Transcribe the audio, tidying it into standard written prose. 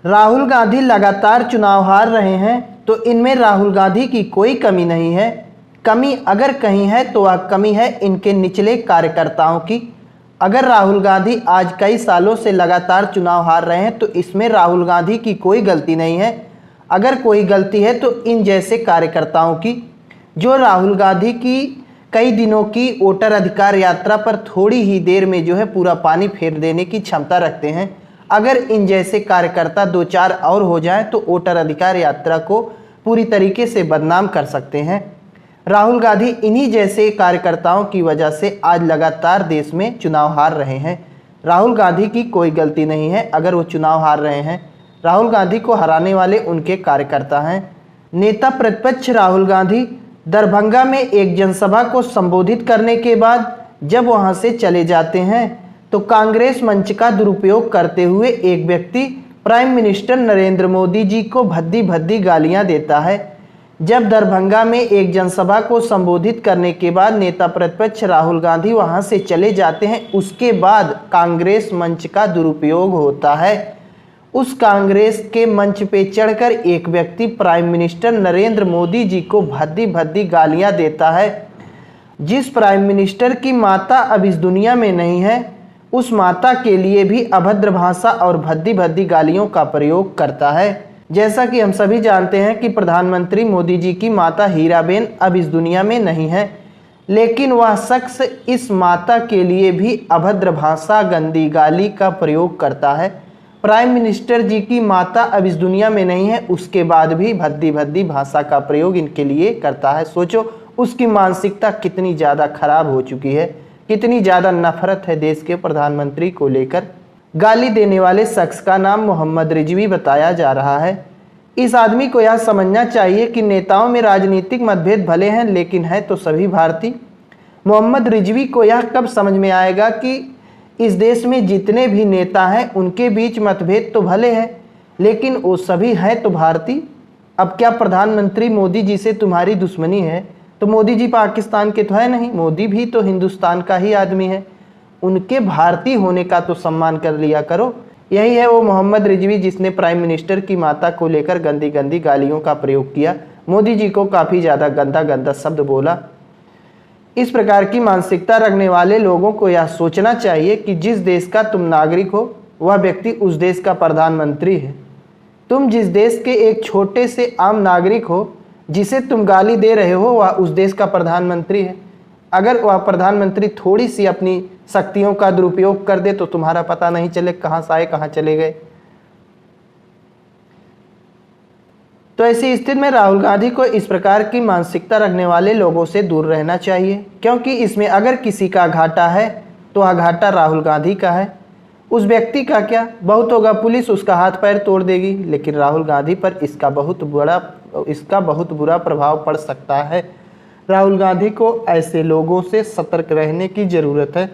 राहुल गांधी लगातार चुनाव हार रहे हैं, तो इनमें राहुल गांधी की कोई कमी नहीं है। कमी अगर कहीं है तो वह कमी है इनके निचले कार्यकर्ताओं की। अगर राहुल गांधी आज कई सालों से लगातार चुनाव हार रहे हैं तो इसमें राहुल गांधी की कोई गलती नहीं है। अगर कोई गलती है तो इन जैसे कार्यकर्ताओं की, जो राहुल गांधी की कई दिनों की वोटर अधिकार यात्रा पर थोड़ी ही देर में पूरा पानी फेर देने की क्षमता रखते हैं। अगर इन जैसे कार्यकर्ता दो चार और हो जाएं तो वोटर अधिकार यात्रा को पूरी तरीके से बदनाम कर सकते हैं। राहुल गांधी इन्हीं जैसे कार्यकर्ताओं की वजह से आज लगातार देश में चुनाव हार रहे हैं। राहुल गांधी की कोई गलती नहीं है अगर वो चुनाव हार रहे हैं। राहुल गांधी को हराने वाले उनके कार्यकर्ता हैं। नेता प्रतिपक्ष राहुल गांधी दरभंगा में एक जनसभा को संबोधित करने के बाद जब वहां से चले जाते हैं तो कांग्रेस मंच का दुरुपयोग करते हुए एक व्यक्ति प्राइम मिनिस्टर नरेंद्र मोदी जी को भद्दी भद्दी गालियां देता है। जब दरभंगा में एक जनसभा को संबोधित करने के बाद नेता प्रतिपक्ष राहुल गांधी वहां से चले जाते हैं, उसके बाद कांग्रेस मंच का दुरुपयोग होता है। उस कांग्रेस के मंच पे चढ़कर एक व्यक्ति प्राइम मिनिस्टर नरेंद्र मोदी जी को भद्दी भद्दी गालियां देता है। जिस प्राइम मिनिस्टर की माता अब इस दुनिया में नहीं है, उस माता के लिए भी अभद्र भाषा और भद्दी भद्दी गालियों का प्रयोग करता है। जैसा कि हम सभी जानते हैं कि प्रधानमंत्री मोदी जी की माता हीराबेन अब इस दुनिया में नहीं है, लेकिन वह शख्स इस माता के लिए भी अभद्र भाषा, गंदी गाली का प्रयोग करता है। प्राइम मिनिस्टर जी की माता अब इस दुनिया में नहीं है, उसके बाद भी भद्दी भद्दी भाषा का प्रयोग इनके लिए करता है। सोचो उसकी मानसिकता कितनी ज़्यादा खराब हो चुकी है, कितनी ज़्यादा नफरत है देश के प्रधानमंत्री को लेकर। गाली देने वाले शख्स का नाम मोहम्मद रिजवी बताया जा रहा है। इस आदमी को यह समझना चाहिए कि नेताओं में राजनीतिक मतभेद भले हैं, लेकिन है तो सभी भारतीय। मोहम्मद रिजवी को यह कब समझ में आएगा कि इस देश में जितने भी नेता हैं उनके बीच मतभेद तो भले हैं, लेकिन वो सभी हैं तो भारतीय। अब क्या प्रधानमंत्री मोदी जी से तुम्हारी दुश्मनी है तो मोदी जी पाकिस्तान के तो है नहीं, मोदी भी तो हिंदुस्तान का ही आदमी है। उनके भारतीय होने का तो सम्मान कर लिया करो। यही है वो मोहम्मद रिजवी जिसने प्राइम मिनिस्टर की माता को लेकर गंदी गंदी गालियों का प्रयोग किया, मोदी जी को काफ़ी ज़्यादा गंदा गंदा शब्द बोला। इस प्रकार की मानसिकता रखने वाले लोगों को यह सोचना चाहिए कि जिस देश का तुम नागरिक हो वह व्यक्ति उस देश का प्रधानमंत्री है। तुम जिस देश के एक छोटे से आम नागरिक हो, जिसे तुम गाली दे रहे हो, वह उस देश का प्रधानमंत्री है। अगर वह प्रधानमंत्री थोड़ी सी अपनी शक्तियों का दुरुपयोग कर दे तो तुम्हारा पता नहीं चले कहाँ से आए कहाँ चले गए। तो ऐसी स्थिति में राहुल गांधी को इस प्रकार की मानसिकता रखने वाले लोगों से दूर रहना चाहिए, क्योंकि इसमें अगर किसी का घाटा है तो वह घाटा राहुल गांधी का है। उस व्यक्ति का क्या, बहुत होगा पुलिस उसका हाथ पैर तोड़ देगी, लेकिन राहुल गांधी पर इसका बहुत बुरा प्रभाव पड़ सकता है। राहुल गांधी को ऐसे लोगों से सतर्क रहने की ज़रूरत है।